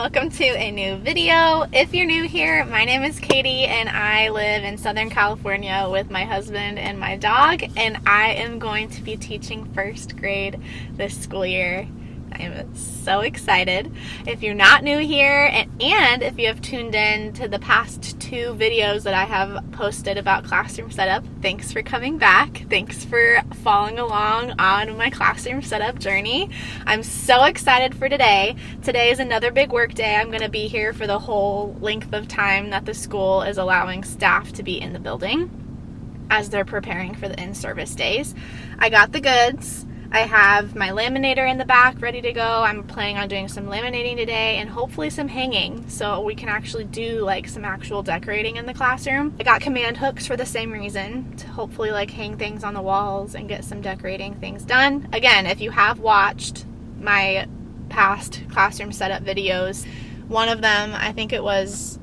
welcome to a new video. If you're new here, my name is Katie and I live in Southern California with my husband and my dog, and I am going to be teaching first grade this school year. I am so excited. If you're not new here, and if you have tuned in to the past two videos that I have posted about classroom setup, thanks for coming back. Thanks for following along on my classroom setup journey. I'm so excited for today. Today is another big work day. I'm going to be here for the whole length of time that the school is allowing staff to be in the building as they're preparing for the in-service days. I got the goods. I have my laminator in the back ready to go. I'm planning on doing some laminating today and hopefully some hanging so we can actually do like some actual decorating in the classroom. I got command hooks for the same reason, to hopefully like hang things on the walls and get some decorating things done. Again, if you have watched my past classroom setup videos, one of them, I think it was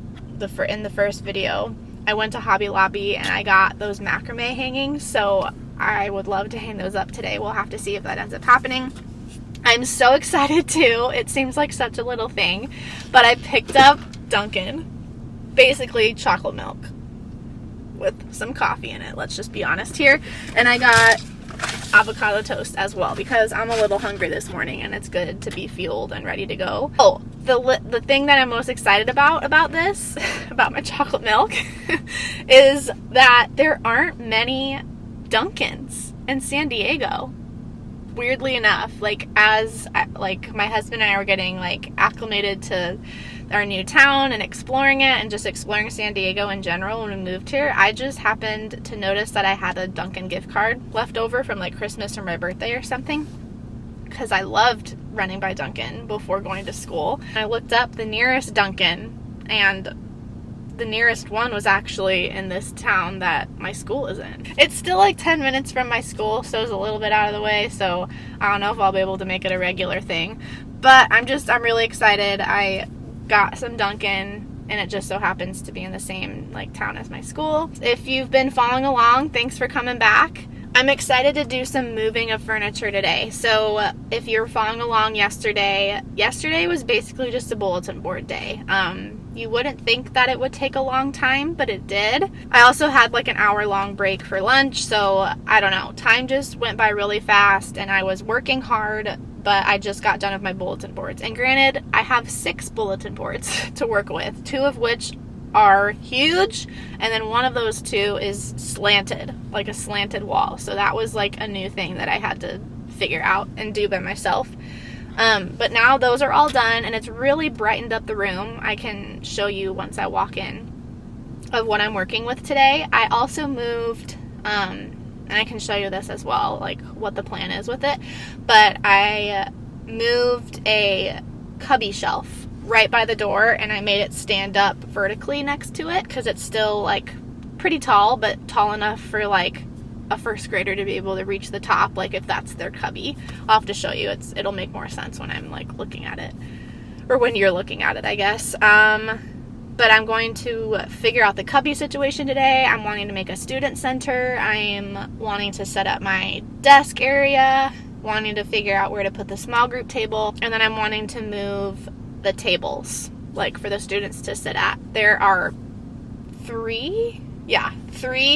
in the first video, I went to Hobby Lobby and I got those macrame hangings, so I would love to hang those up today. We'll have to see if that ends up happening. I'm so excited too. It seems like such a little thing, but I picked up Dunkin', basically chocolate milk with some coffee in it. Let's just be honest here. And I got avocado toast as well because I'm a little hungry this morning and it's good to be fueled and ready to go. Oh, the thing that I'm most excited about this, about my chocolate milk, is that there aren't many Dunkin's in San Diego. Weirdly enough, as my husband and I were getting acclimated to our new town and exploring it and just exploring San Diego in general when we moved here, I just happened to notice that I had a Dunkin' gift card left over from Christmas or my birthday or something, because I loved running by Dunkin' before going to school. I looked up the nearest Dunkin', and the nearest one was actually in this town that my school is in. It's still 10 minutes from my school, so it's a little bit out of the way, so I don't know if I'll be able to make it a regular thing. But I'm really excited. I got some Dunkin', and it just so happens to be in the same town as my school. If you've been following along, thanks for coming back. I'm excited to do some moving of furniture today. So if you're following along yesterday was basically just a bulletin board day. You wouldn't think that it would take a long time, but it did. I also had an hour-long break for lunch, so I don't know. Time just went by really fast, and I was working hard, but I just got done with my bulletin boards. And granted, I have 6 bulletin boards to work with, 2 of which are huge, and then one of those 2 is slanted, like a slanted wall. So that was a new thing that I had to figure out and do by myself. But now those are all done, and it's really brightened up the room. I can show you once I walk in of what I'm working with today. I also moved, and I can show you this as well, what the plan is with it. But I moved a cubby shelf right by the door, and I made it stand up vertically next to it because it's still pretty tall, but tall enough for a first grader to be able to reach the top, if that's their cubby. I'll have to show you. It'll make more sense when I'm looking at it, or when you're looking at it, I guess. But I'm going to figure out the cubby situation today. I'm wanting to make a student center. I'm wanting to set up my desk area, wanting to figure out where to put the small group table, and then I'm wanting to move the tables for the students to sit at. There are 3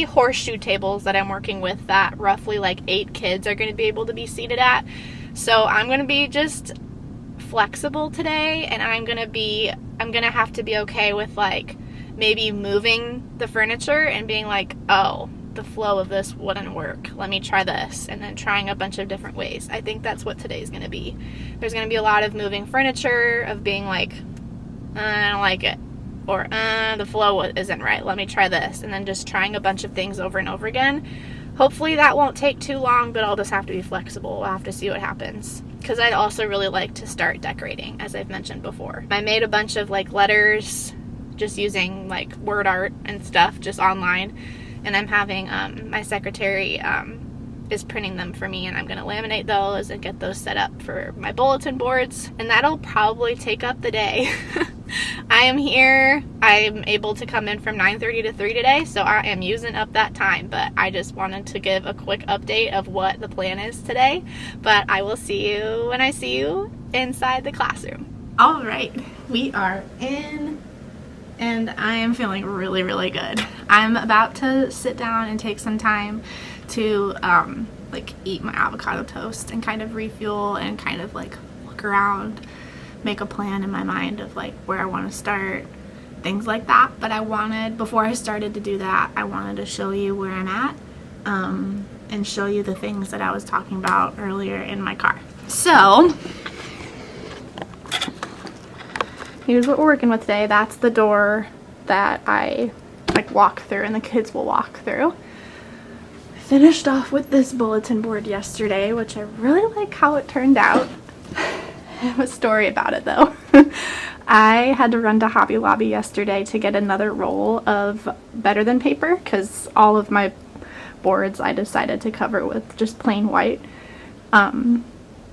horseshoe tables that I'm working with that roughly 8 kids are going to be able to be seated at. So I'm going to be just flexible today, and I'm going to have to be okay with maybe moving the furniture and being oh, the flow of this wouldn't work. Let me try this, and then trying a bunch of different ways. I think that's what today's going to be. There's going to be a lot of moving furniture, of being I don't like it, or the flow isn't right. Let me try this, and then just trying a bunch of things over and over again. Hopefully that won't take too long, but I'll just have to be flexible. We'll have to see what happens, because I'd also really like to start decorating, as I've mentioned before. I made a bunch of letters just using word art and stuff just online, and I'm having my secretary is printing them for me, and I'm going to laminate those and get those set up for my bulletin boards, and that'll probably take up the day. I am here. I'm able to come in from 9:30 to 3 today, so I am using up that time, but I just wanted to give a quick update of what the plan is today. But I will see you when I see you inside the classroom. All right, We are in, and I am feeling really, really good. I'm about to sit down and take some time to like eat my avocado toast and kind of refuel and kind of like look around, make a plan in my mind of like where I want to start, things like that. But I wanted, before I started to do that, I wanted to show you where I'm at and show you the things that I was talking about earlier in my car. So here's what we're working with today. That's the door that I like walk through and the kids will walk through. Finished off with this bulletin board yesterday, which I really like how it turned out. I have a story about it though. I had to run to Hobby Lobby yesterday to get another roll of Better Than paper because all of my boards I decided to cover with just plain white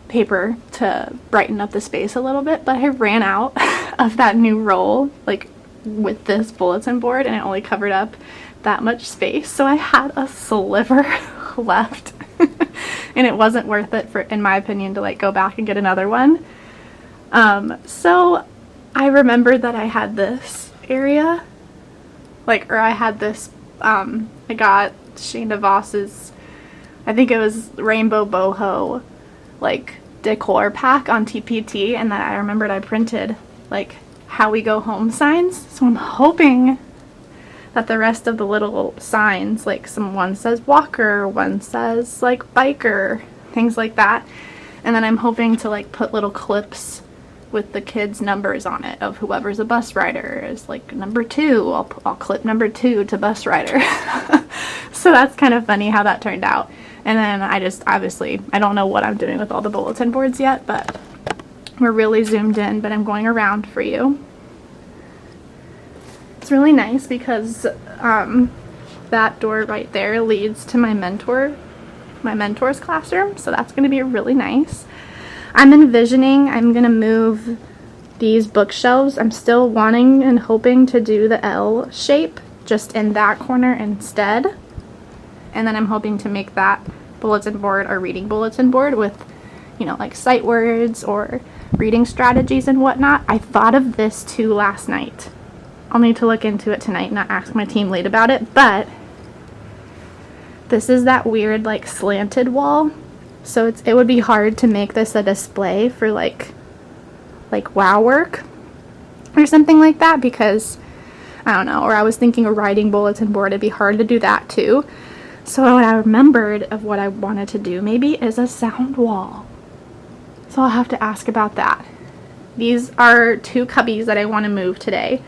paper to brighten up the space a little bit, but I ran out of that new roll like with this bulletin board and it only covered up that much space, so I had a sliver left and it wasn't worth it, for in my opinion, to like go back and get another one. So I remembered that I had this area or I had this I got Shane DeVos's, I think it was Rainbow Boho like decor pack on TPT, and that I remembered I printed like how we go home signs. So I'm hoping that the rest of the little signs, like one says walker, one says like biker, things like that. And then I'm hoping to like put little clips with the kids' numbers on it of whoever's a bus rider is like number 2. I'll clip number 2 to bus rider. So that's kind of funny how that turned out. And then I just, obviously, I don't know what I'm doing with all the bulletin boards yet, but we're really zoomed in, but I'm going around for you. It's really nice because that door right there leads to my mentor's classroom, so that's going to be really nice. I'm envisioning I'm going to move these bookshelves. I'm still wanting and hoping to do the L shape just in that corner instead. And then I'm hoping to make that bulletin board a reading bulletin board with, you know, like sight words or reading strategies and whatnot. I thought of this too last night. I'll need to look into it tonight and not ask my team lead about it, but this is that weird like slanted wall. So it would be hard to make this a display for like wow work or something like that, because I don't know, or I was thinking a writing bulletin board, it'd be hard to do that too. So what I remembered of what I wanted to do maybe is a sound wall. So I'll have to ask about that. These are 2 cubbies that I want to move today.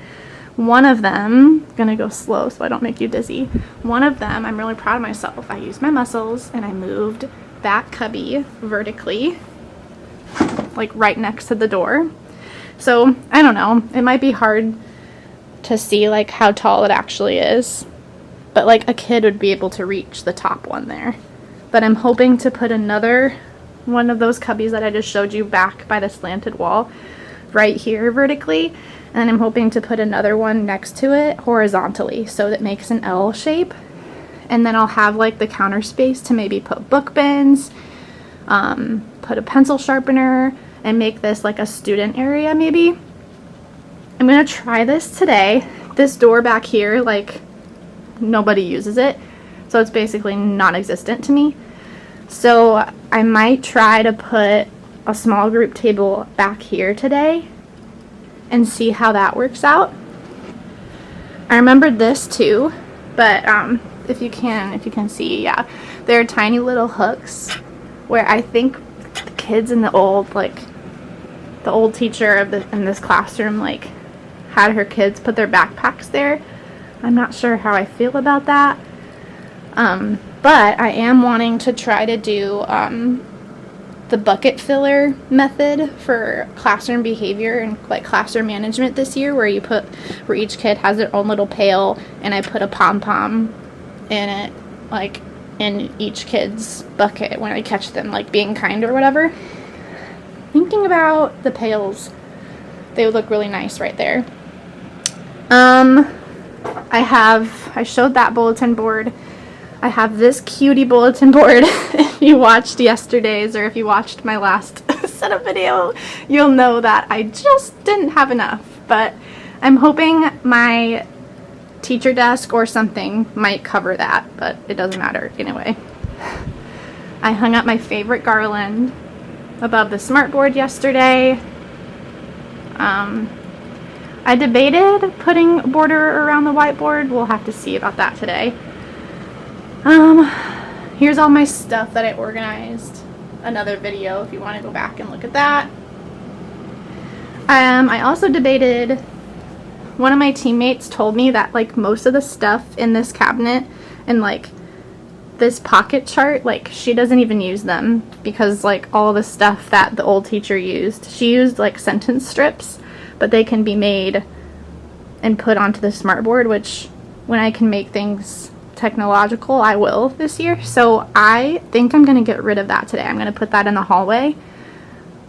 One of them, gonna go slow so I don't make you dizzy. One of them, I'm really proud of myself. I used my muscles and I moved that cubby vertically, like right next to the door. So I don't know, it might be hard to see like how tall it actually is, but like a kid would be able to reach the top one there. But I'm hoping to put another one of those cubbies that I just showed you back by the slanted wall right here vertically, and I'm hoping to put another one next to it horizontally so that makes an L shape. And then I'll have like the counter space to maybe put book bins, put a pencil sharpener, and make this like a student area maybe. I'm gonna try this today. This door back here, like nobody uses it, so it's basically non-existent to me. So I might try to put a small group table back here today and see how that works out. I remembered this too, but if you can see, yeah, there are tiny little hooks where I think the kids in the old teacher in this classroom like had her kids put their backpacks there. I'm not sure how I feel about that, but I am wanting to try to do the bucket filler method for classroom behavior and like classroom management this year, where each kid has their own little pail and I put a pom-pom in it, like in each kid's bucket when I catch them like being kind or whatever. Thinking about the pails, they would look really nice right there. I showed that bulletin board. I have this cutie bulletin board. If you watched yesterday's or if you watched my last setup video, you'll know that I just didn't have enough. But I'm hoping my teacher desk or something might cover that, but it doesn't matter anyway. I hung up my favorite garland above the smartboard yesterday. I debated putting a border around the whiteboard. We'll have to see about that today. Here's all my stuff that I organized. Another video if you want to go back and look at that. I also debated, one of my teammates told me that like most of the stuff in this cabinet and like this pocket chart, like she doesn't even use them because like all the stuff that the old teacher used, she used like sentence strips, but they can be made and put onto the smartboard, which when I can make things technological, I will this year. So I think I'm going to get rid of that today. I'm going to put that in the hallway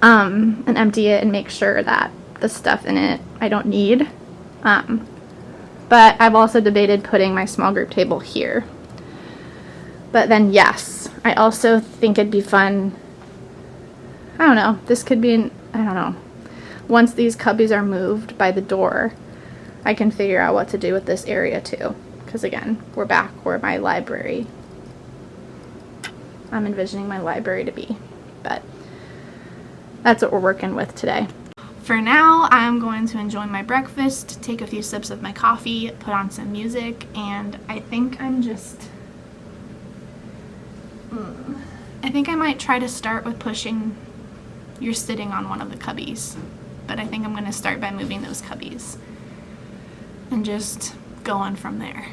and empty it and make sure that the stuff in it I don't need. But I've also debated putting my small group table here. But then yes, I also think it'd be fun, I don't know, this could be I don't know, once these cubbies are moved by the door, I can figure out what to do with this area too. Because again, we're back where my library, I'm envisioning my library to be. But that's what we're working with today. For now, I'm going to enjoy my breakfast, take a few sips of my coffee, put on some music, and I think I'm just, I think I might try to start with pushing, you're sitting on one of the cubbies, but I think I'm going to start by moving those cubbies and just go on from there.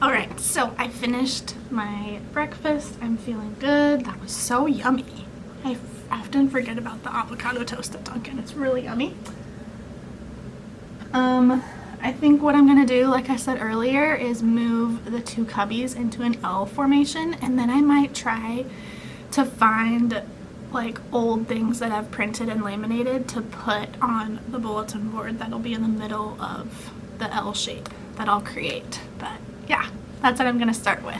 Alright, so I finished my breakfast. I'm feeling good. That was so yummy. I often forget about the avocado toast at Dunkin'. It's really yummy. I think what I'm gonna do, like I said earlier, is move the two cubbies into an L formation, and then I might try to find like old things that I've printed and laminated to put on the bulletin board that'll be in the middle of the L shape that I'll create. But yeah, that's what I'm gonna start with.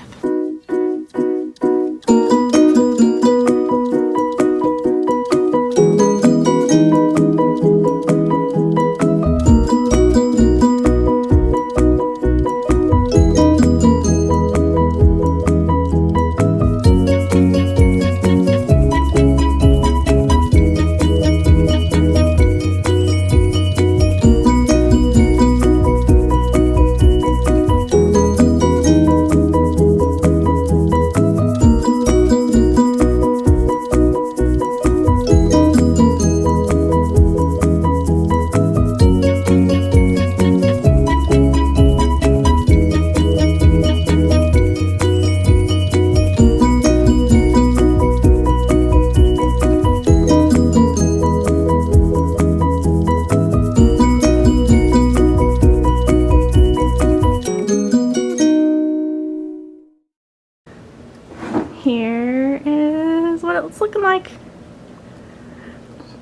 Here is what it's looking like.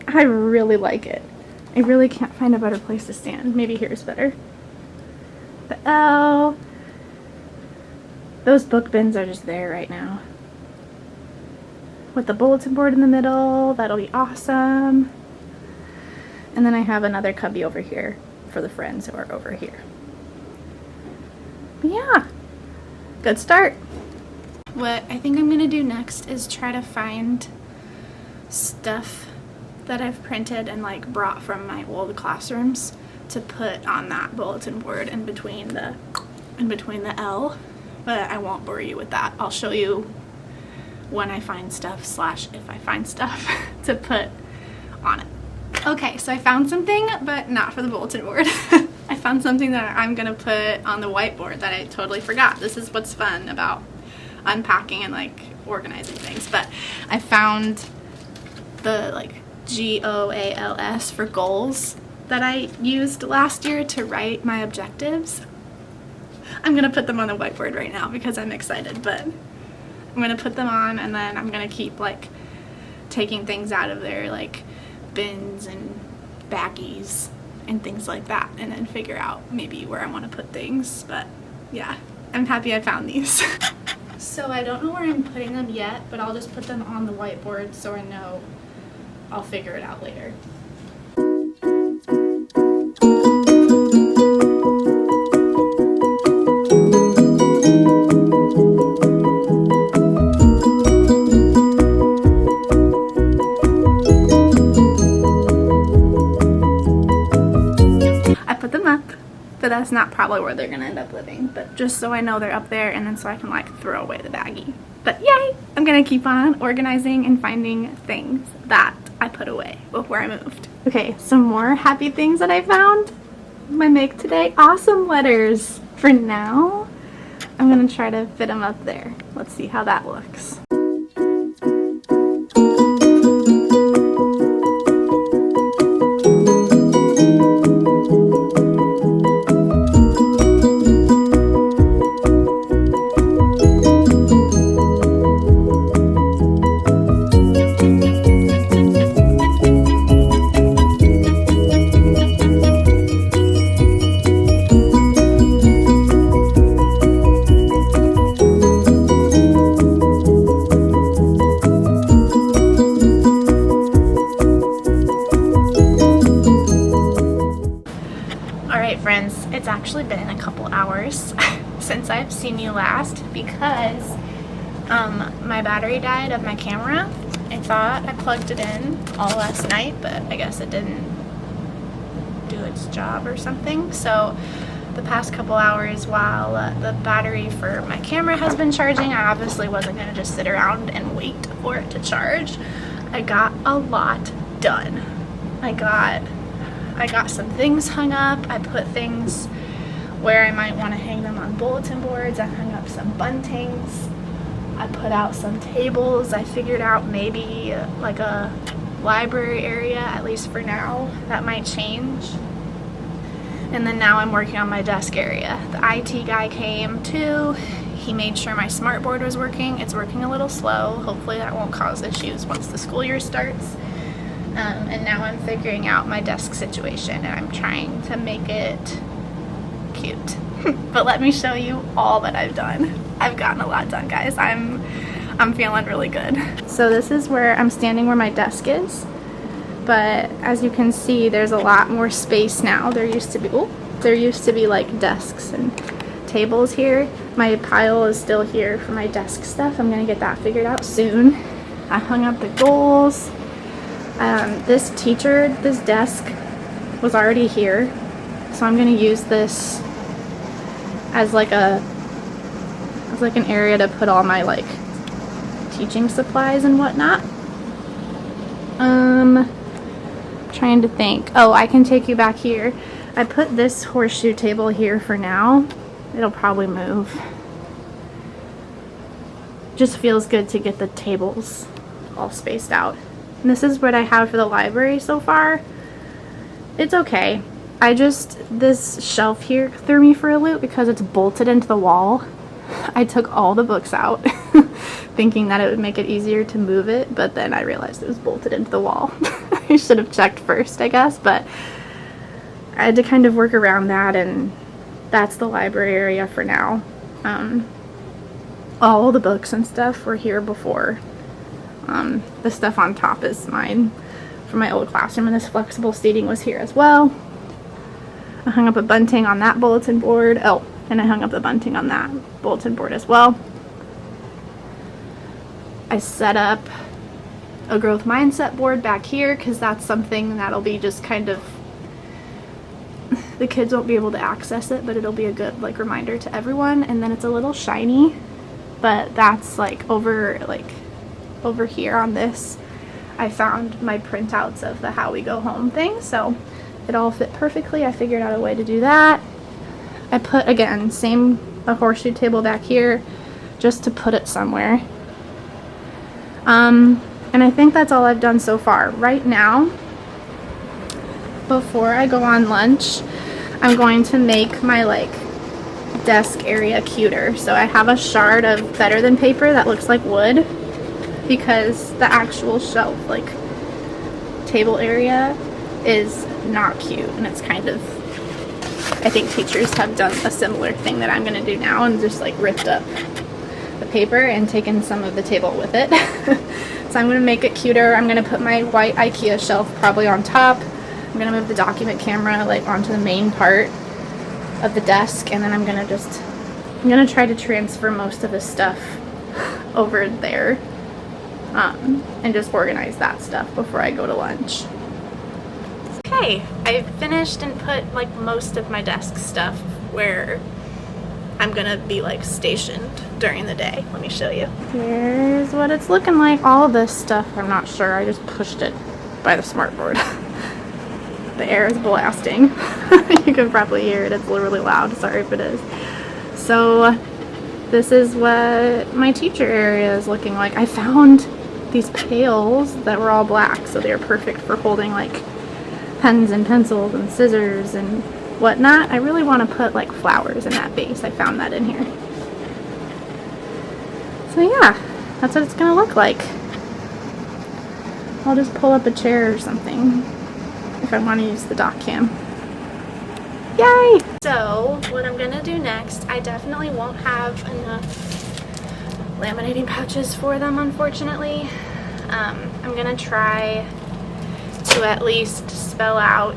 I really like it. I really can't find a better place to stand. Maybe here's better. But oh, those book bins are just there right now. With the bulletin board in the middle, that'll be awesome. And then I have another cubby over here for the friends who are over here. But yeah, good start. What I think I'm gonna do next is try to find stuff that I've printed and like brought from my old classrooms to put on that bulletin board in between the L, but I won't bore you with that. I'll show you when I find stuff / if I find stuff to put on it. Okay, so I found something, but not for the bulletin board. I found something that I'm gonna put on the whiteboard that I totally forgot. This is what's fun about unpacking and like organizing things. But I found the like GOALS for goals that I used last year to write my objectives. I'm gonna put them on the whiteboard right now because I'm excited, but I'm gonna put them on and then I'm gonna keep like taking things out of there, like bins and baggies and things like that, and then figure out maybe where I want to put things. But yeah, I'm happy I found these. So I don't know where I'm putting them yet, but I'll just put them on the whiteboard so I know I'll figure it out later. I put them up, but that's not probably where they're gonna end up living, but just so I know they're up there, and then so I can like throw away the baggie. But yay, I'm gonna keep on organizing and finding things that I put away before I moved. Okay, some more happy things that I found. My make today awesome letters. For now, I'm gonna try to fit them up there. Let's see how that looks. Friends, it's actually been a couple hours since I've seen you last because my battery died of my camera. I thought I plugged it in all last night, but I guess it didn't do its job or something. So the past couple hours while the battery for my camera has been charging, I obviously wasn't going to just sit around and wait for it to charge. I got a lot done. I got some things hung up. I put things where I might want to hang them on bulletin boards. I hung up some buntings. I put out some tables. I figured out maybe like a library area, at least for now. That might change. And then now I'm working on my desk area. The IT guy came too. He made sure my smartboard was working. It's working a little slow. Hopefully that won't cause issues once the school year starts. And now I'm figuring out my desk situation, and I'm trying to make it cute. But let me show you all that I've done. I've gotten a lot done, guys. I'm feeling really good. So this is where I'm standing, where my desk is. But as you can see, there's a lot more space now. There used to be like desks and tables here. My pile is still here for my desk stuff. I'm gonna get that figured out soon. I hung up the goals. This desk was already here, so I'm gonna use this as like an area to put all my like teaching supplies and whatnot. Trying to think. Oh, I can take you back here. I put this horseshoe table here for now. It'll probably move. Just feels good to get the tables all spaced out. And this is what I have for the library so far. It's okay. This shelf here threw me for a loop because it's bolted into the wall. I took all the books out thinking that it would make it easier to move it, but then I realized it was bolted into the wall. I should have checked first, I guess, but I had to kind of work around that, and that's the library area for now. All the books and stuff were here before. The stuff on top is mine from my old classroom, and this flexible seating was here as well. I hung up a bunting on that bulletin board. Oh, and I hung up the bunting on that bulletin board as well. I set up a growth mindset board back here because that's something that'll be just kind of, the kids won't be able to access it, but it'll be a good like reminder to everyone. And then it's a little shiny, but that's like over here on this, I found my printouts of the How We Go Home thing, so it all fit perfectly. I figured out a way to do that. I put, again, a horseshoe table back here just to put it somewhere. And I think that's all I've done so far. Right now, before I go on lunch, I'm going to make my like desk area cuter. So I have a shard of Better Than paper that looks like wood, because the actual shelf, like table area, is not cute, and it's kind of, I think teachers have done a similar thing that I'm going to do now and just like ripped up the paper and taken some of the table with it. So So I'm going to make it cuter. I'm going to put my white IKEA shelf probably on top. I'm going to move the document camera like onto the main part of the desk, and then I'm going to try to transfer most of the stuff over there and just organize that stuff before I go to lunch. Okay, I finished and put like most of my desk stuff where I'm gonna be like stationed during the day. Let me show you. Here's what it's looking like. All of this stuff, I'm not sure. I just pushed it by the smartboard. The air is blasting. You can probably hear it. It's really loud. Sorry if it is. So this is what my teacher area is looking like. I found these pails that were all black, so they're perfect for holding like pens and pencils and scissors and whatnot. I really want to put like flowers in that vase. I found that in here. So yeah, that's what it's gonna look like. I'll just pull up a chair or something if I want to use the dock cam. Yay! So what I'm gonna do next, I definitely won't have enough laminating patches for them, unfortunately. I'm gonna try to at least spell out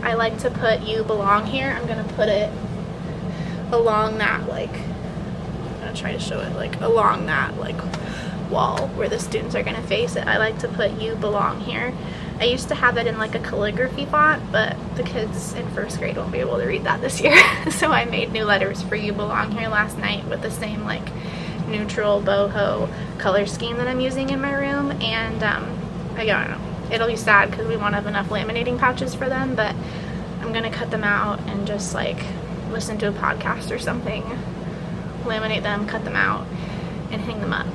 I like to put "you belong here." I'm gonna put it along that I'm gonna try to show it like along that wall where the students are gonna face it. I like to put "you belong here." I used to have it in like a calligraphy font, but the kids in first grade won't be able to read that this year. So I made new letters for "you belong here" last night with the same like neutral boho color scheme that I'm using in my room, and I don't know. It'll be sad because we won't have enough laminating pouches for them, but I'm gonna cut them out and just like listen to a podcast or something, laminate them, cut them out, and hang them up.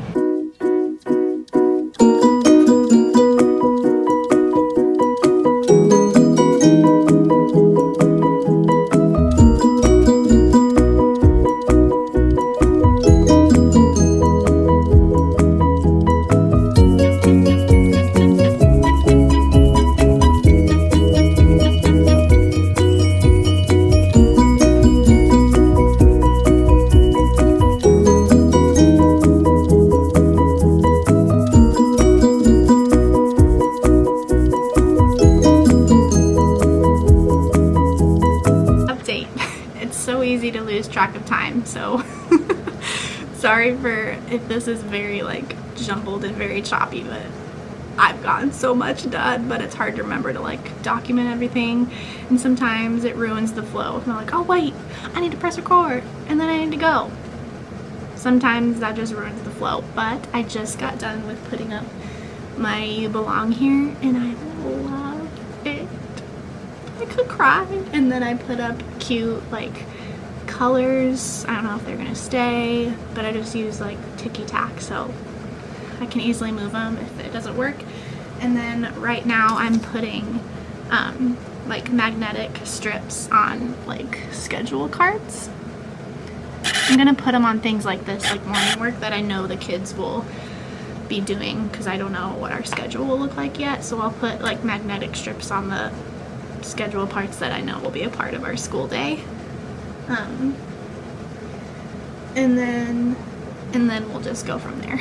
To lose track of time, so sorry for if this is very like jumbled and very choppy, but I've gotten so much done, but it's hard to remember to like document everything, and sometimes it ruins the flow. And I'm like, oh wait, I need to press record and then I need to go. Sometimes that just ruins the flow, but I just got done with putting up my "you belong here" and I love it. I could cry. And then I put up cute like colors. I don't know if they're gonna stay, but I just use like ticky tack so I can easily move them if it doesn't work. And then right now I'm putting like magnetic strips on like schedule cards. I'm gonna put them on things like this, like morning work that I know the kids will be doing, because I don't know what our schedule will look like yet. So I'll put like magnetic strips on the schedule parts that I know will be a part of our school day. And then we'll just go from there.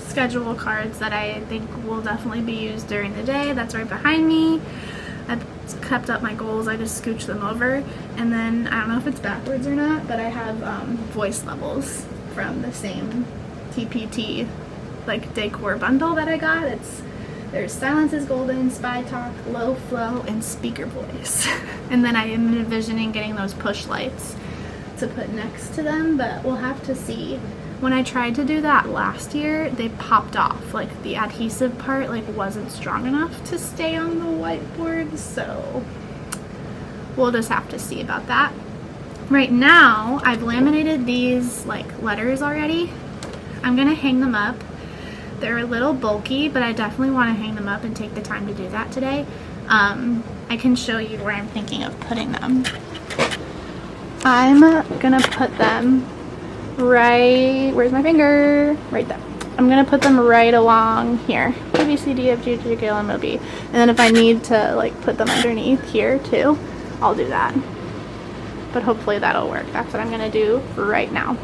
Schedule cards that I think will definitely be used during the day. That's right behind me. I've kept up my goals. I just scooch them over, and then I don't know if it's backwards or not, but I have voice levels from the same TPT like decor bundle that I got. There's Silence is Golden, Spy Talk, Low Flow, and Speaker Voice. And then I am envisioning getting those push lights to put next to them, but we'll have to see. When I tried to do that last year, they popped off. Like the adhesive part like wasn't strong enough to stay on the whiteboard, so we'll just have to see about that. Right now, I've laminated these like letters already. I'm gonna hang them up. They're a little bulky, but I definitely want to hang them up and take the time to do that today. I can show you where I'm thinking of putting them. I'm gonna put them right, where's my finger? Right there. I'm gonna put them right along here. A, B, C, D, F, G, H, I, J, K, L, M, N, O, P. And then if I need to like put them underneath here too, I'll do that. But hopefully that'll work. That's what I'm gonna do right now.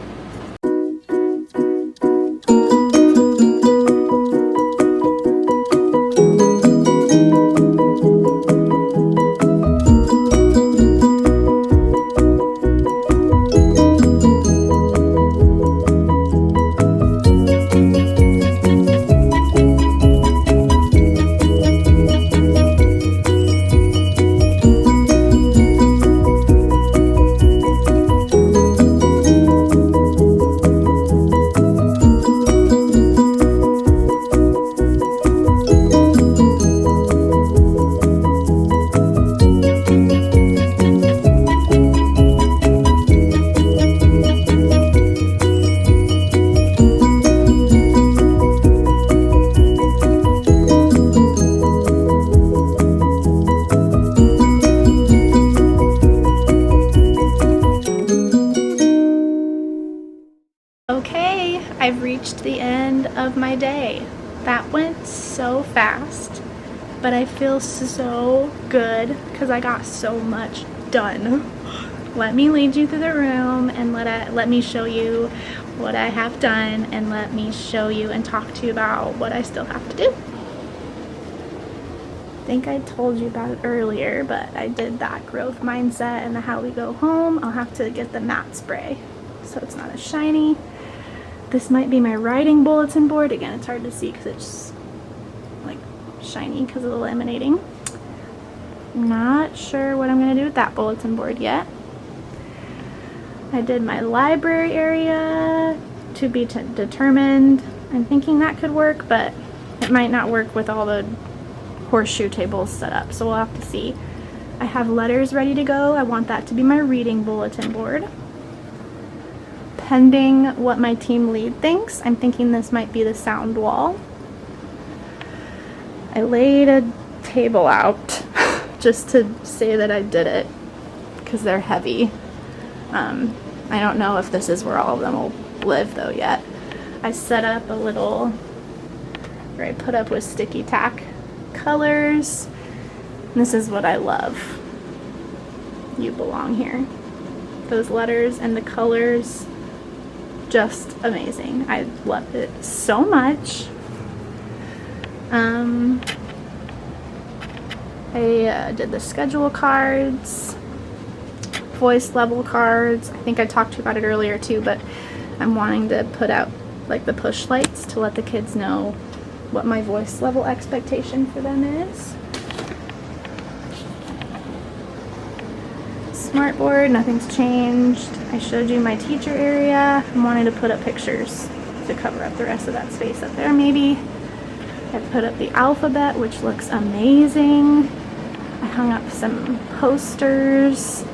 Okay, I've reached the end of my day. That went so fast, but I feel so good because I got so much done. Let me lead you through the room and let me show you what I have done, and let me show you and talk to you about what I still have to do. I think I told you about it earlier, but I did that growth mindset and the how we go home. I'll have to get the matte spray so it's not as shiny. This might be my writing bulletin board. Again, it's hard to see because it's like shiny because of the laminating. Not sure what I'm going to do with that bulletin board yet. I did my library area, to be determined. I'm thinking that could work, but it might not work with all the horseshoe tables set up, so we'll have to see. I have letters ready to go. I want that to be my reading bulletin board. Pending what my team lead thinks, I'm thinking this might be the sound wall. I laid a table out just to say that I did it because they're heavy. I don't know if this is where all of them will live though yet. I set up a little where I put up with sticky tack colors. This is what I love. You belong here. Those letters and the colors, just amazing. I love it so much. I did the schedule cards, voice level cards. I think I talked to you about it earlier too, but I'm wanting to put out like the push lights to let the kids know what my voice level expectation for them is. Smartboard, nothing's changed. I showed you my teacher area. I wanted to put up pictures to cover up the rest of that space up there maybe. I put up the alphabet, which looks amazing. I hung up some posters.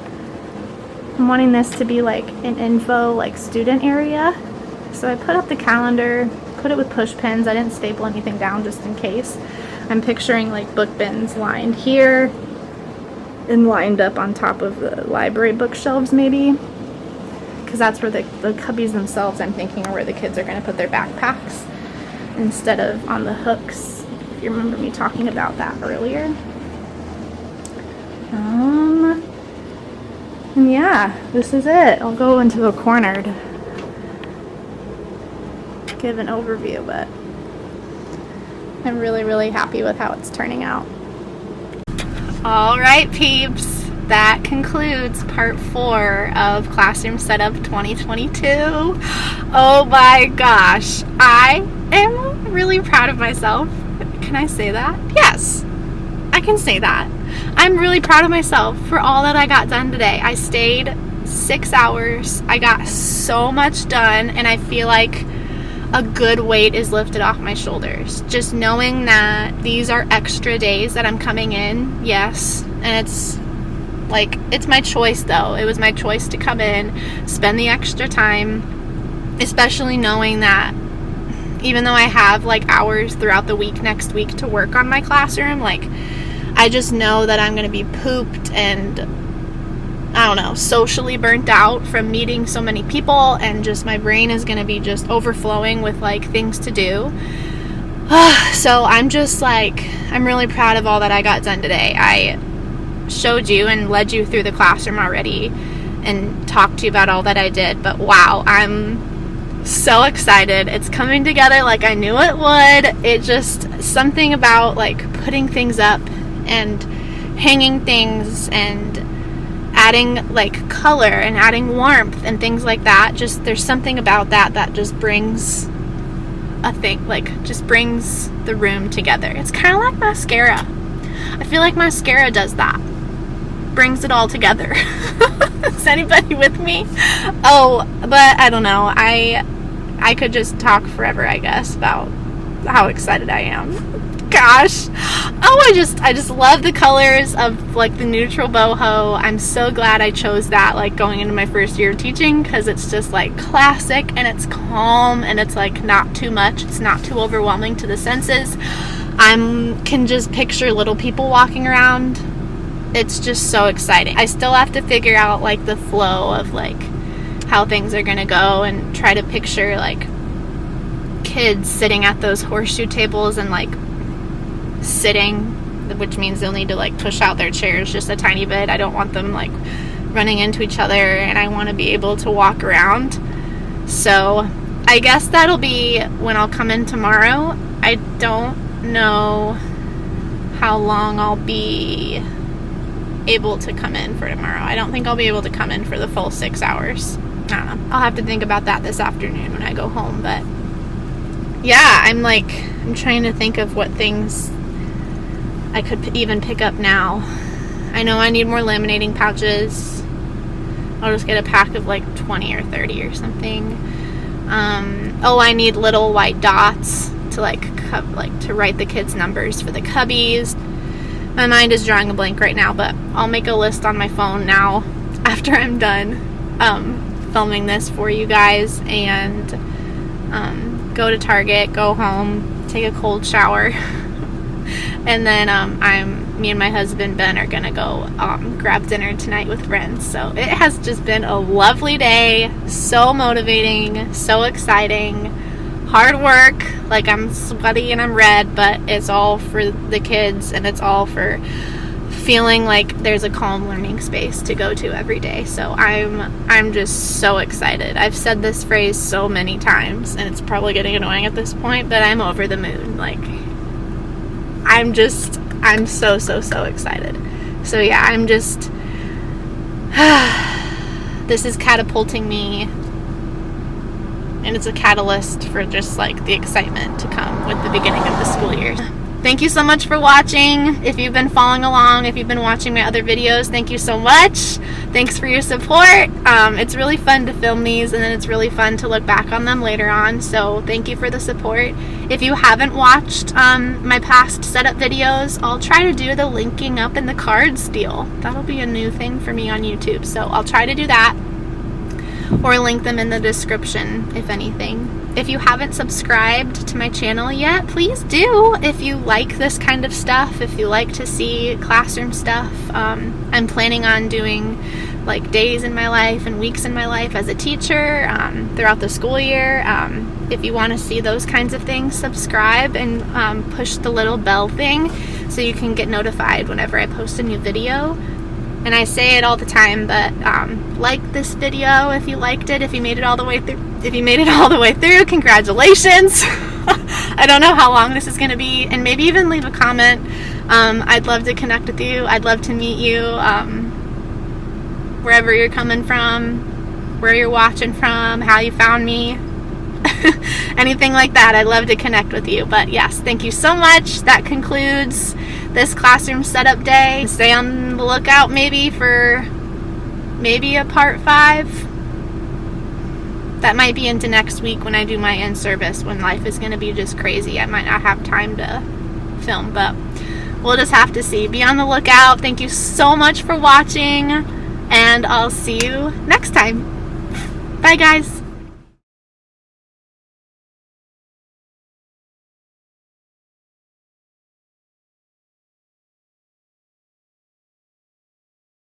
I'm wanting this to be like an info, like student area. So I put up the calendar, put it with push pins. I didn't staple anything down just in case. I'm picturing like book bins lined here and lined up on top of the library bookshelves maybe. Because that's where the cubbies themselves, I'm thinking, are where the kids are going to put their backpacks instead of on the hooks. If you remember me talking about that earlier. And yeah, this is it. I'll go into a corner to give an overview, but I'm really, really happy with how it's turning out. All right, peeps. That concludes part 4 of Classroom Setup 2022. Oh my gosh. I am really proud of myself. Can I say that? Yes, I can say that. I'm really proud of myself for all that I got done today. I stayed 6 hours. I got so much done, and I feel like a good weight is lifted off my shoulders. Just knowing that these are extra days that I'm coming in, yes, and it's Like, it's my choice, though. It was my choice to come in, spend the extra time, especially knowing that even though I have, like, hours throughout the week next week to work on my classroom, like, I just know that I'm going to be pooped and, I don't know, socially burnt out from meeting so many people, and just my brain is going to be just overflowing with, like, things to do. So I'm just, like, I'm really proud of all that I got done today. I showed you and led you through the classroom already and talked to you about all that I did, but wow, I'm so excited. It's coming together like I knew it would. It just, something about, like, putting things up and hanging things and adding, like, color and adding warmth and things like that, just, there's something about that just brings a thing, like, just brings the room together. It's kind of like mascara. I feel like mascara does that. Brings it all together. Is anybody with me? Oh, but I don't know. I could just talk forever, I guess, about how excited I am. Gosh. Oh, I just love the colors of, like, the neutral boho. I'm so glad I chose that, like, going into my first year of teaching, because it's just, like, classic, and it's calm, and it's, like, not too much. It's not too overwhelming to the senses. I can just picture little people walking around. It's just so exciting. I still have to figure out, like, the flow of, like, how things are gonna go, and try to picture, like, kids sitting at those horseshoe tables and, like, sitting, which means they'll need to, like, push out their chairs just a tiny bit. I don't want them, like, running into each other, and I want to be able to walk around. So I guess that'll be when I'll come in tomorrow. I don't know how long I'll be able to come in for tomorrow. I don't think I'll be able to come in for the full 6 hours. I don't know. I'll have to think about that this afternoon when I go home. But yeah, I'm trying to think of what things I could even pick up now. I know I need more laminating pouches. I'll just get a pack of, like, 20 or 30 or something. I need little white dots to, to write the kids' numbers for the cubbies. My mind is drawing a blank right now, but I'll make a list on my phone now after I'm done filming this for you guys, and go to Target, go home, take a cold shower, and then me and my husband Ben are gonna go grab dinner tonight with friends. So it has just been a lovely day, so motivating, so exciting, hard work, like, I'm sweaty and I'm red, but it's all for the kids, and it's all for feeling like there's a calm learning space to go to every day. So I'm just so excited. I've said this phrase so many times, and it's probably getting annoying at this point, but I'm over the moon. Like, I'm so excited. So yeah, this is catapulting me, and it's a catalyst for just, like, the excitement to come with the beginning of the school year. Thank you so much for watching. If you've been following along, if you've been watching my other videos, thank you so much. Thanks for your support. It's really fun to film these, and then it's really fun to look back on them later on, so thank you for the support. If you haven't watched my past setup videos, I'll try to do the linking up in the cards deal. That'll be a new thing for me on YouTube, so I'll try to do that, or link them in the description, if anything. If you haven't subscribed to my channel yet, please do. If you like this kind of stuff, if you like to see classroom stuff, I'm planning on doing, like, days in my life and weeks in my life as a teacher throughout the school year. If you want to see those kinds of things, subscribe and push the little bell thing so you can get notified whenever I post a new video. And I say it all the time, but like this video if you liked it, if you made it all the way through. If you made it all the way through, congratulations. I don't know how long this is going to be, and maybe even leave a comment. I'd love to connect with you. I'd love to meet you wherever you're coming from, where you're watching from, how you found me. Anything like that, I'd love to connect with you. But yes, thank you so much. That concludes this classroom setup day. Stay on the lookout maybe for a part 5. That might be into next week when I do my in-service, when life is going to be just crazy. I might not have time to film, but we'll just have to see. Be on the lookout. Thank you so much for watching, and I'll see you next time. Bye, guys.